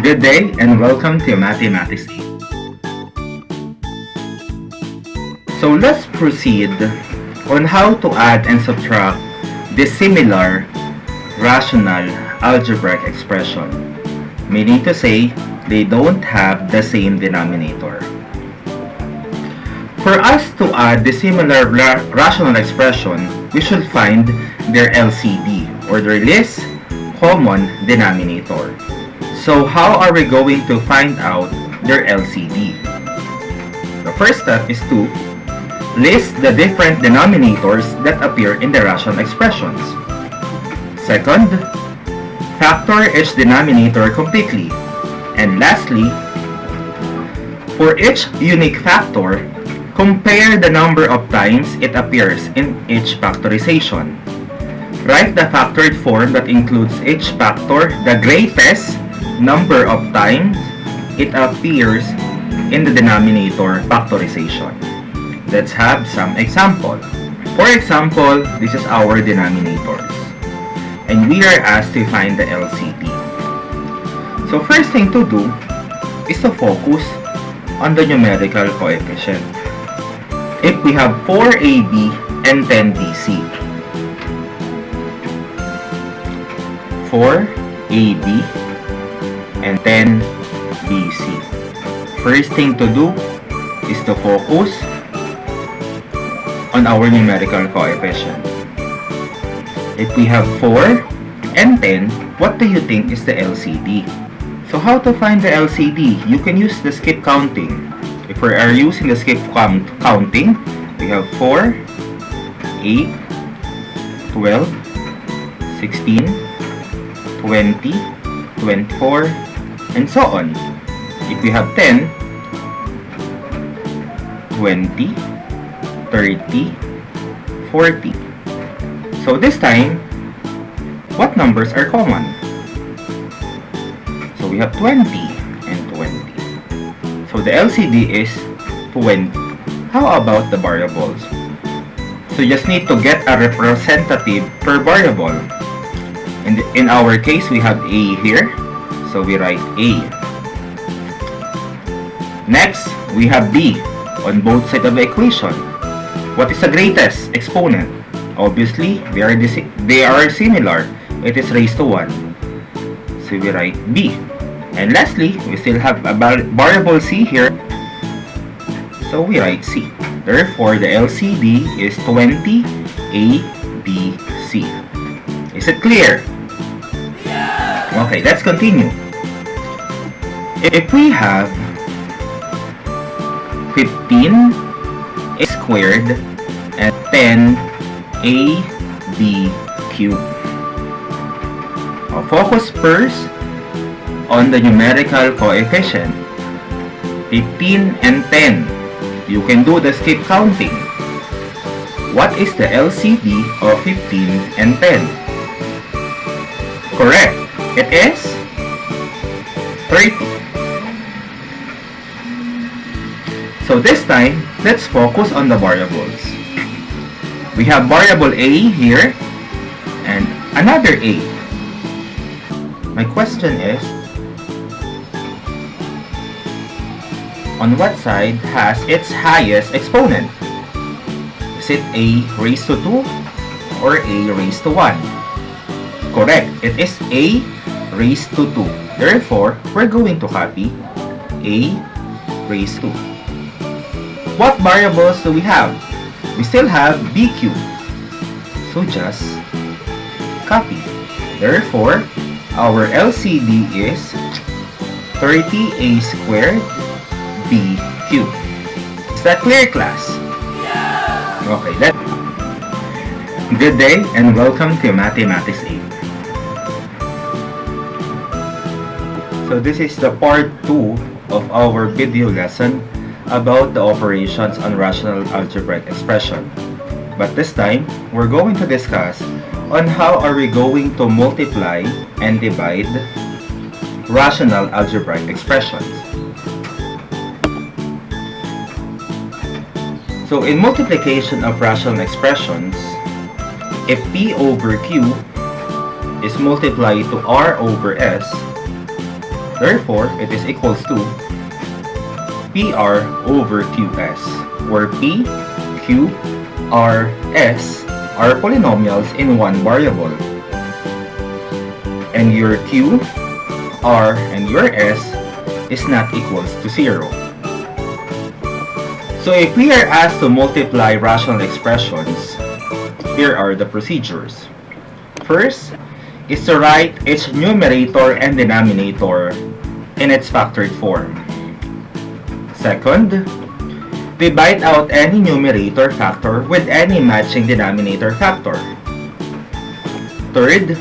Good day and welcome to Mathematics 8. So let's proceed on how to add and subtract dissimilar rational algebraic expression, meaning to say they don't have the same denominator. For us to add dissimilar rational expression, we should find their LCD or their least common denominator. So how are we going to find out their LCD? The first step is to list the different denominators that appear in the rational expressions. Second, factor each denominator completely. And lastly, for each unique factor, compare the number of times it appears in each factorization. Write the factored form that includes each factor the greatest number of times it appears in the denominator factorization. Let's have some example. For example, this is our denominators. And we are asked to find the LCD. So first thing to do is to focus on the numerical coefficient. If we have 4AB and 10BC. 4AB and 10BC. First thing to do is to focus on our numerical coefficient. If we have 4 and 10, what do you think is the LCD? So how to find the LCD? You can use the skip counting. If we are using the skip counting, we have 4, 8, 12, 16, 20, 24, and so on. If we have 10, 20, 30, 40. So this time, what numbers are common? So we have 20 and 20. So the LCD is 20. How about the variables? So you just need to get a representative per variable. In our case, we have A here. So we write A. Next, we have B on both sides of the equation. What is the greatest exponent? Obviously, they are similar. It is raised to 1. So we write B. And lastly, we still have a variable C here. So we write C. Therefore, the LCD is 20 ABC. Is it clear? Okay, let's continue. If we have 15 a squared and 10 ab cubed. Focus first on the numerical coefficient. 15 and 10. You can do the skip counting. What is the LCD of 15 and 10? Correct. It is 30. So this time, let's focus on the variables. We have variable A here and another A. My question is, on what side has its highest exponent? Is it A raised to 2 or A raised to 1? Correct. It is A raised to 2. Therefore, we're going to copy A raised to 2. What variables do we have? We still have B cubed. So just copy. Therefore, our LCD is 30A squared B cubed. Is that clear, class? Okay, good day and welcome to Mathematics 8. So this is the part 2 of our video lesson about the operations on rational algebraic expression. But this time, we're going to discuss on how are we going to multiply and divide rational algebraic expressions. So in multiplication of rational expressions, if P over Q is multiplied to R over S, Therefore, it is equals to PR over QS, where P, Q, R, S are polynomials in one variable, and your Q, R, and your S is not equals to 0. So if we are asked to multiply rational expressions, here are the procedures. First is to write each numerator and denominator in its factored form. Second, divide out any numerator factor with any matching denominator factor. Third,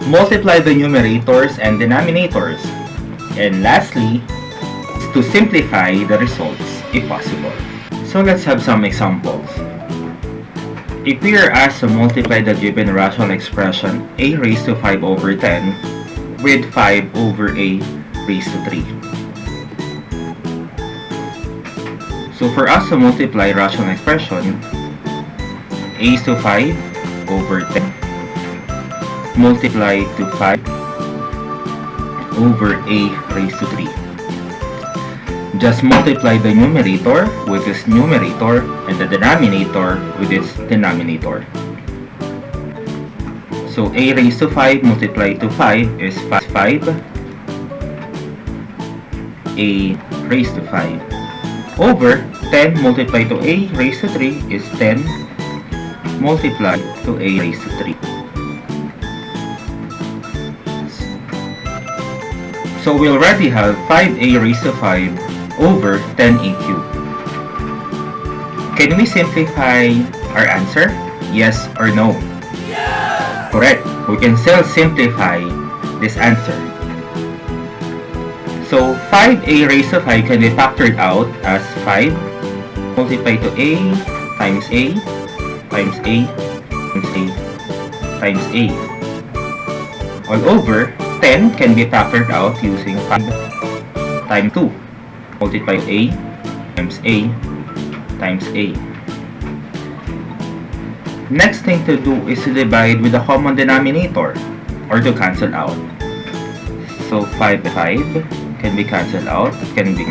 multiply the numerators and denominators. And lastly, to simplify the results if possible. So let's have some examples. If we are asked to multiply the given rational expression a raised to 5 over 10 with 5 over a raised to 3. So for us to multiply rational expression a raised to 5 over 10 multiply to 5 over a raised to 3. Just multiply the numerator with its numerator and the denominator with its denominator. So a raised to 5 multiplied to 5 is 5. A raised to 5 over 10 multiplied to a raised to 3 is 10 multiplied to a raised to 3. So we already have 5a raised to 5 over 10a cubed. Can we simplify our answer? Yes or no? Yes! Correct. We can still simplify this answer. So 5a raised to 5 can be factored out as 5 multiplied to a times a times a times a times a all over 10 can be factored out using 5 times 2 multiply a times a times a. Next thing to do is to divide with a common denominator or to cancel out. So 5 can be cancelled out. It can be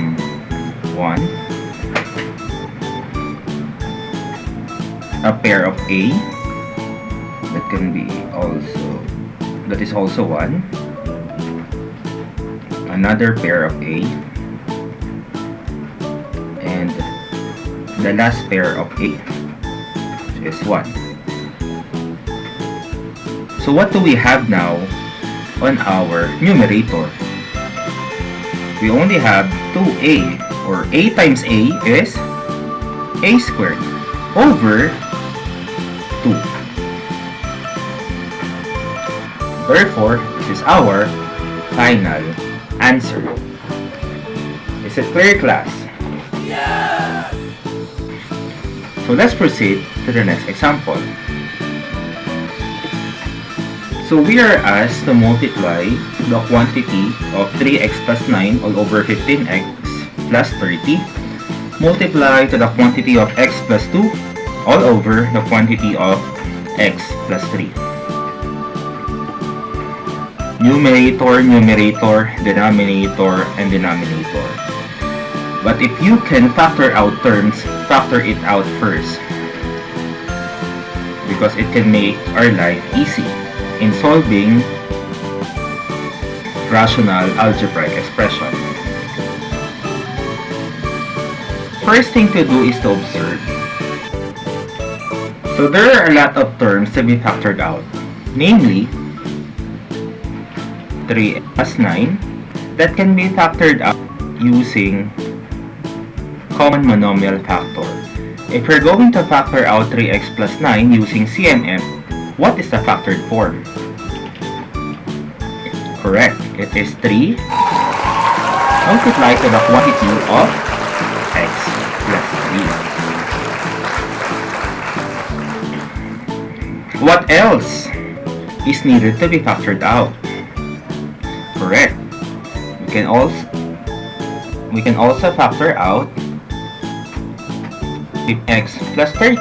1. A pair of a that can be also, that is also 1. Another pair of a, and the last pair of a, which is 1. So what do we have now on our numerator? We only have 2a, or a times a is a squared over 2. Therefore, this is our final answer. Is it clear, class? Yes! So let's proceed to the next example. So we are asked to multiply the quantity of 3x plus 9 all over 15x plus 30 multiply to the quantity of x plus 2 all over the quantity of x plus 3. Numerator, numerator, denominator, and denominator. But if you can factor out terms, factor it out first, because it can make our life easy in solving rational algebraic expression. First thing to do is to observe. So there are a lot of terms to be factored out, namely 3 plus 9 that can be factored out using common monomial factor. If we're going to factor out 3x plus 9 using CMM, what is the factored form? Correct, it is 3 multiplied to the quantity of x plus 3. What else is needed to be factored out? Correct. We can also factor out x plus 30.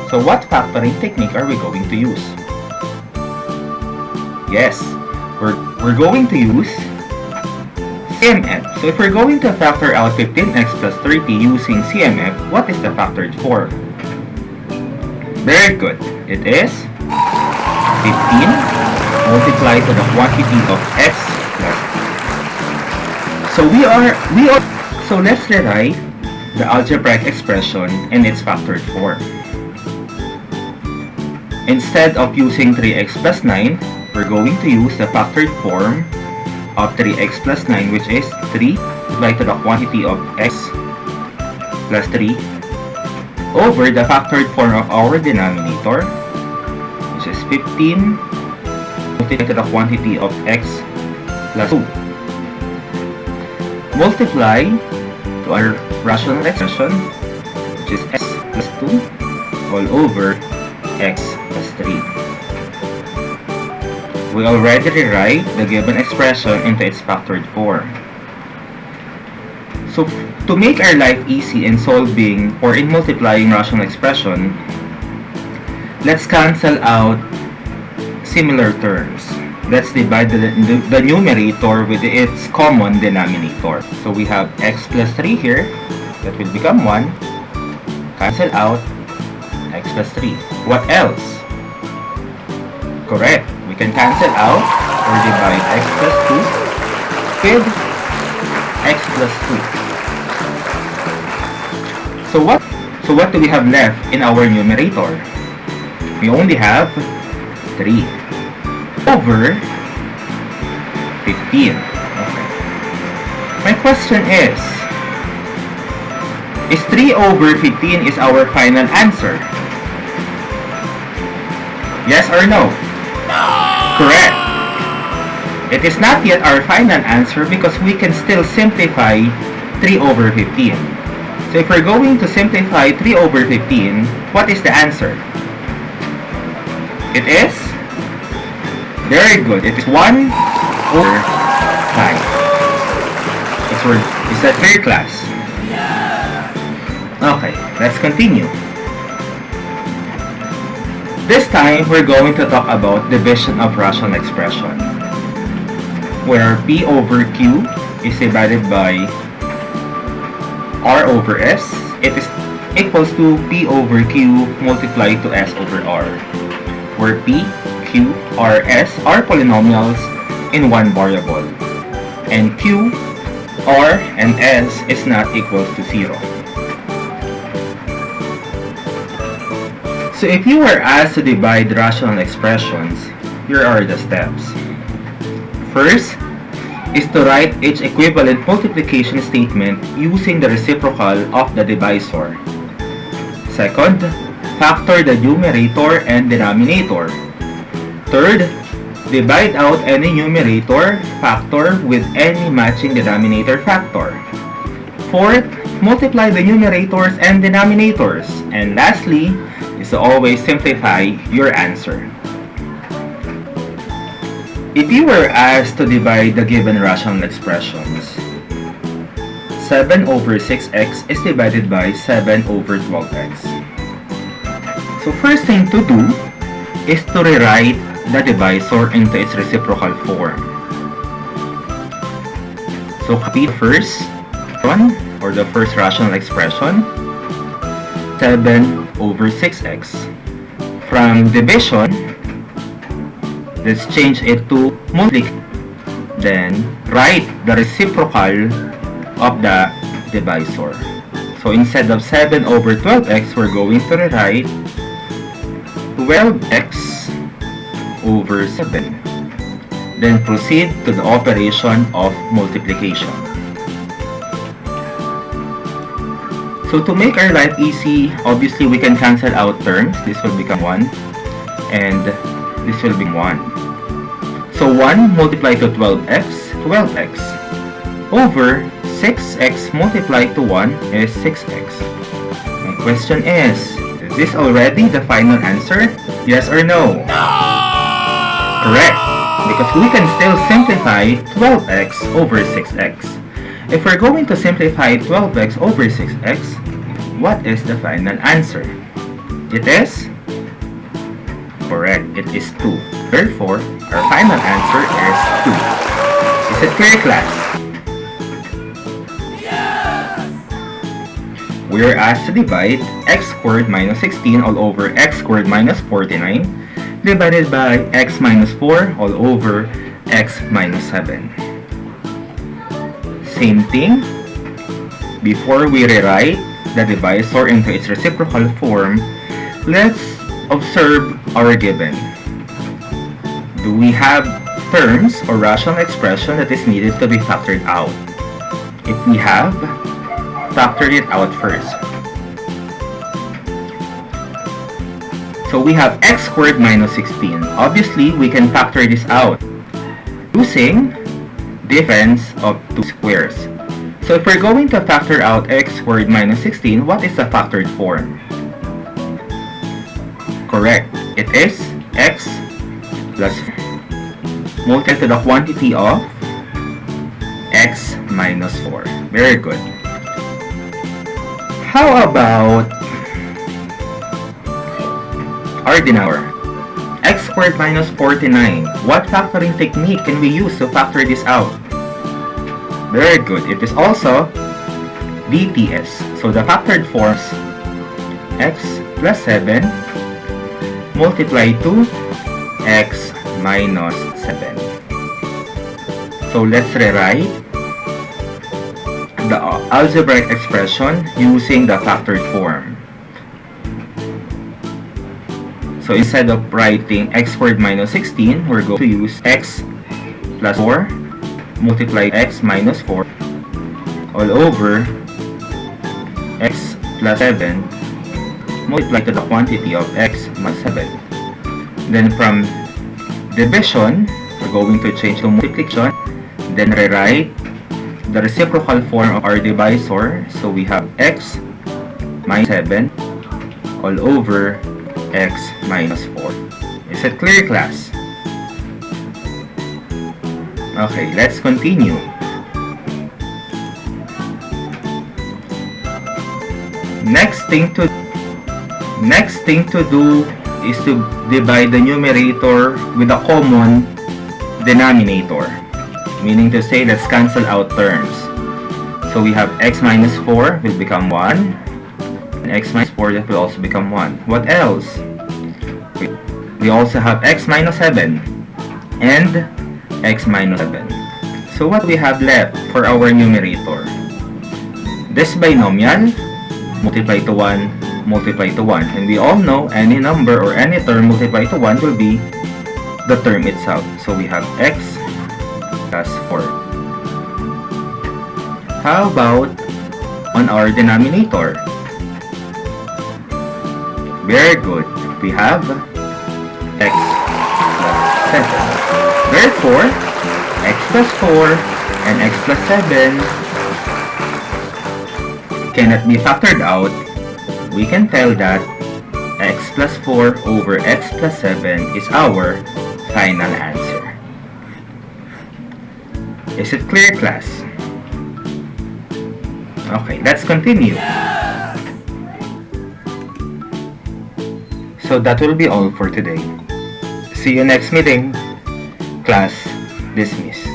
So what factoring technique are we going to use? Yes, we're going to use CMF. So if we're going to factor out 15x plus 30 using CMF, what is the factored form? Very good. It is 15 multiplied to the quantity of x plus 2. So let's rewrite the algebraic expression in its factored form. Instead of using 3x plus 9, we're going to use the factored form of 3x plus 9, which is 3 multiplied to the quantity of x plus 3 over the factored form of our denominator, which is 15 multiplied to the quantity of x plus 2. Multiply to our rational expression, which is x plus 2 all over x plus 3. We already rewrite the given expression into its factored form. So to make our life easy in solving or in multiplying rational expression, let's cancel out similar terms. Let's divide the numerator with its common denominator. So we have x plus 3 here, that will become 1. Cancel out x plus 3. What else? Correct. We can cancel out or divide x plus 2 with x plus 2. So what do we have left in our numerator? We only have 3 over 15. Okay. My question is 3 over 15 is our final answer? Yes or no? Correct. It is not yet our final answer because we can still simplify 3 over 15. So if we're going to simplify 3 over 15, what is the answer? It is? Very good. It is 1 over 5. Is that clear, class? Okay, let's continue. This time, we're going to talk about division of rational expression, where P over Q is divided by R over S. It is equals to P over Q multiplied to S over R, where P, Q, R, S are polynomials in one variable, and Q, R, and S is not equal to 0. So if you were asked to divide rational expressions, here are the steps. First is to write each equivalent multiplication statement using the reciprocal of the divisor. Second, factor the numerator and denominator. Third, divide out any numerator factor with any matching denominator factor. Fourth, multiply the numerators and denominators. And lastly, is to always simplify your answer. If you were asked to divide the given rational expressions, 7 over 6x is divided by 7 over 12x. So first thing to do is to rewrite the divisor into its reciprocal form. So copy the first one, or the first rational expression, 7 over 6x. From division, let's change it to multiplication. Then write the reciprocal of the divisor. So instead of 7 over 12x, we're going to rewrite 12x over 7. Then proceed to the operation of multiplication. So to make our life easy, obviously we can cancel out terms. This will become 1 and this will be 1. So 1 multiplied to 12x, 12x over 6x multiplied to 1 is 6x. My question is this already the final answer? Yes or no? Correct, because we can still simplify 12x over 6x. If we're going to simplify 12x over 6x, what is the final answer? It is? Correct, it is 2. Therefore, Our final answer is 2. Is it clear, class? We are asked to divide x squared minus 16 all over x squared minus 49 divided by x minus 4 all over x minus 7. Same thing. Before we rewrite the divisor into its reciprocal form, let's observe our given. Do we have terms or rational expression that is needed to be factored out? If we have, factor it out first. So we have x squared minus 16. Obviously, we can factor this out using difference of two squares. So if we're going to factor out x squared minus 16, what is the factored form? Correct. It is x plus multiply to the quantity of x minus 4. Very good. How about our denominator? X squared minus 49. What factoring technique can we use to factor this out? Very good. It is also DTS. So the factored forms x plus 7 multiply to x minus 7. So let's rewrite the algebraic expression using the factored form. So instead of writing x squared minus 16, we're going to use x plus 4 multiply x minus 4 all over x plus 7 multiply to the quantity of x minus 7. Then from division, we're going to change to multiplication, then rewrite the reciprocal form of our divisor. So we have x minus 7 all over x minus 4. Is it clear, class? Okay, let's continue. Next thing to do is to divide the numerator with a common denominator. Meaning to say, let's cancel out terms. So we have x minus 4 will become 1. And x minus 4 that will also become 1. What else? We also have x minus 7 and x minus 7. So what we have left for our numerator? This binomial, multiply to 1, multiply to 1. And we all know any number or any term multiply to 1 will be the term itself. So we have x plus 4. How about on our denominator? Very good. We have x plus 7. Therefore, x plus 4 and x plus 7 cannot be factored out. We can tell that x plus 4 over x plus 7 is our final answer. Is it clear, class? Okay, let's continue. So that will be all for today. See you next meeting. Class dismissed.